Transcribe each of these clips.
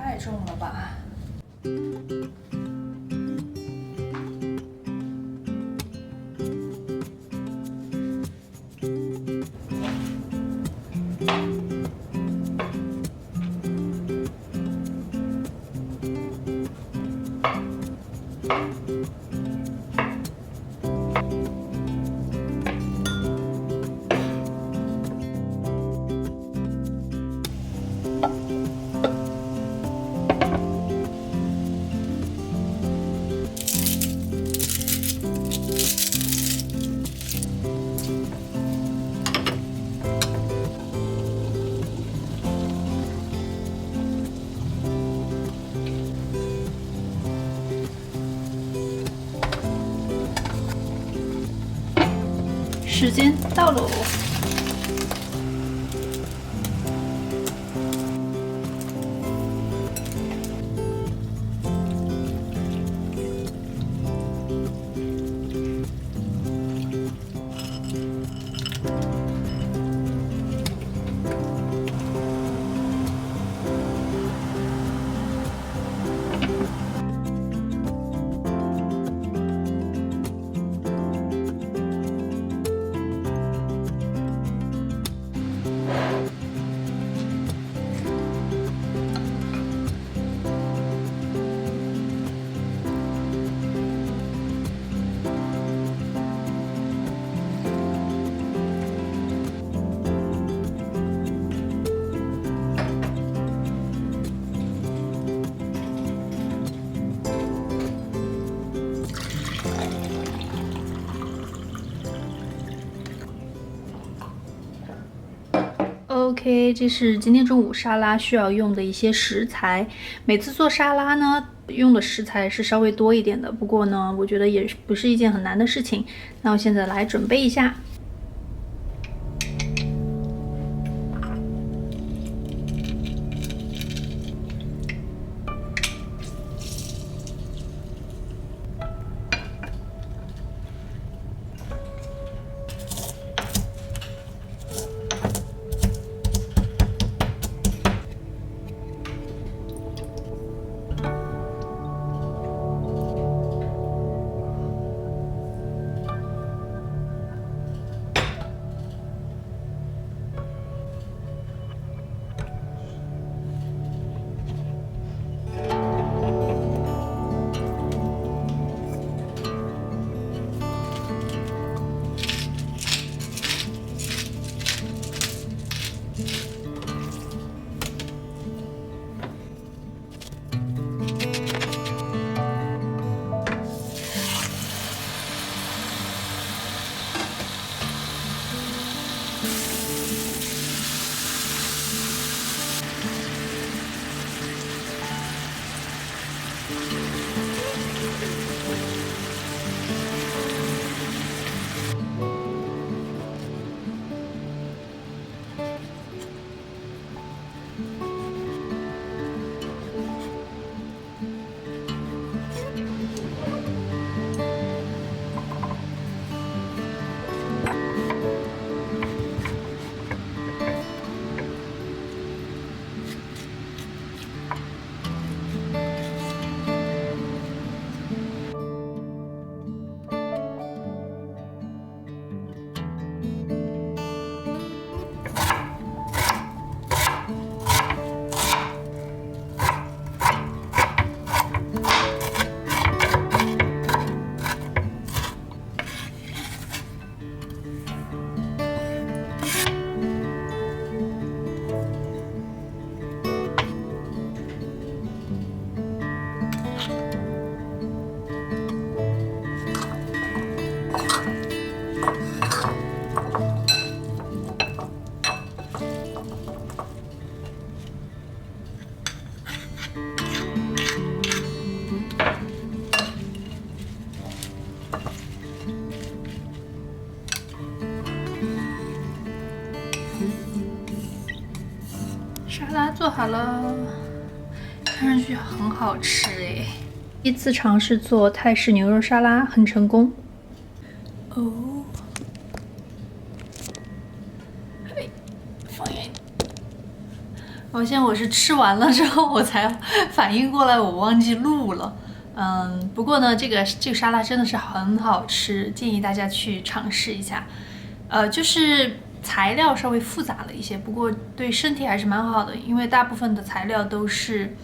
太重了吧？时间到喽！OK， 这是今天中午沙拉需要用的一些食材。每次做沙拉呢，用的食材是稍微多一点的，不过呢，我觉得也不是一件很难的事情。那我现在来准备一下。沙拉做好了，看上去很好吃哎！第一次尝试做泰式牛肉沙拉，很成功。哦，放远，现在我是吃完了之后我才反应过来，我忘记录了。不过呢，这个沙拉真的是很好吃，建议大家去尝试一下。就是材料稍微复杂了一些，不过对身体还是蛮好的，因为大部分的材料都是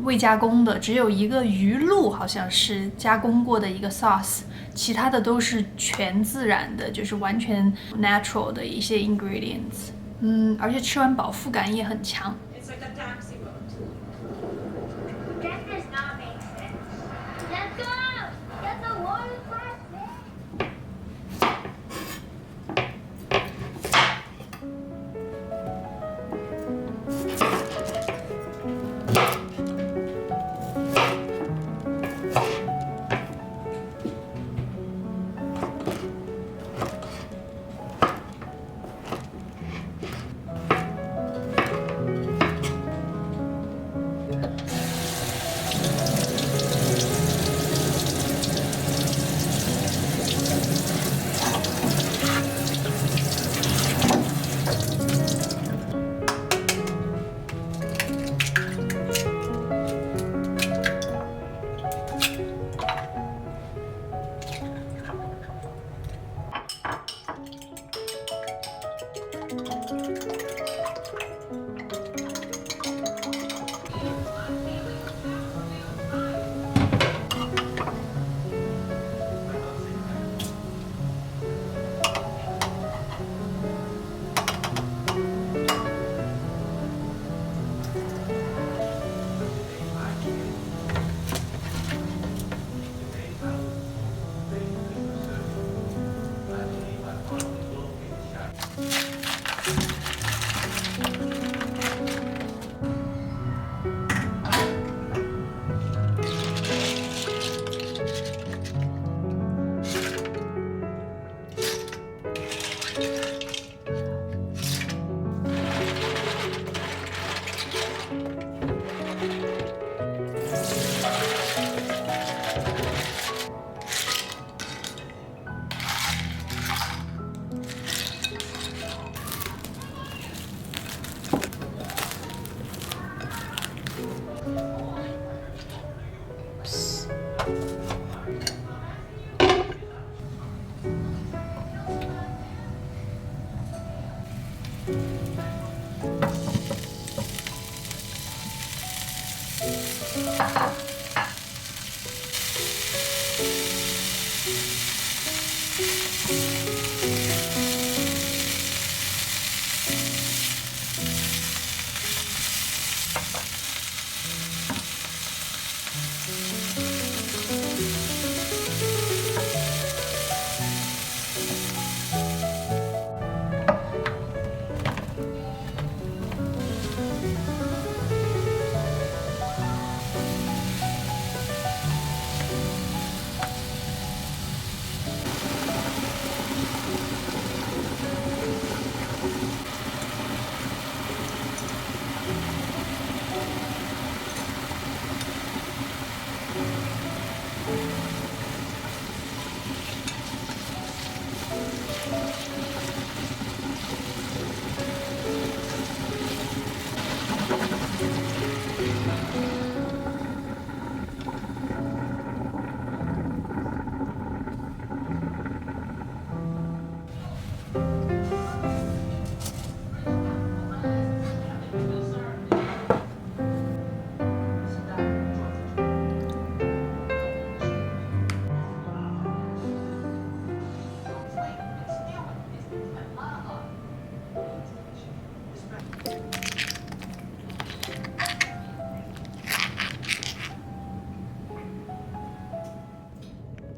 未加工的，只有一个鱼露好像是加工过的一个 sauce， 其他的都是全自然的，就是完全 natural 的一些 ingredients。而且吃完饱腹感也很强。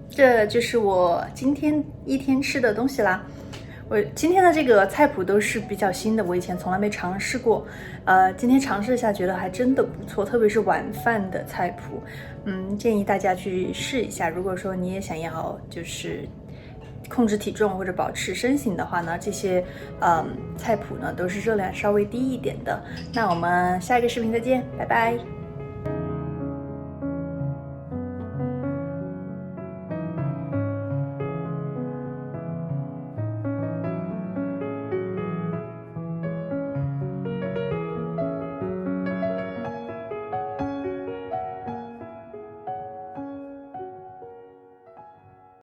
这就是我今天一天吃的东西啦。我今天的这个菜谱都是比较新的，我以前从来没尝试过。今天尝试一下，觉得还真的不错，特别是晚饭的菜谱。建议大家去试一下。如果说你也想要就是控制体重或者保持身形的话呢，这些菜谱呢都是热量稍微低一点的。那我们下一个视频再见，拜拜。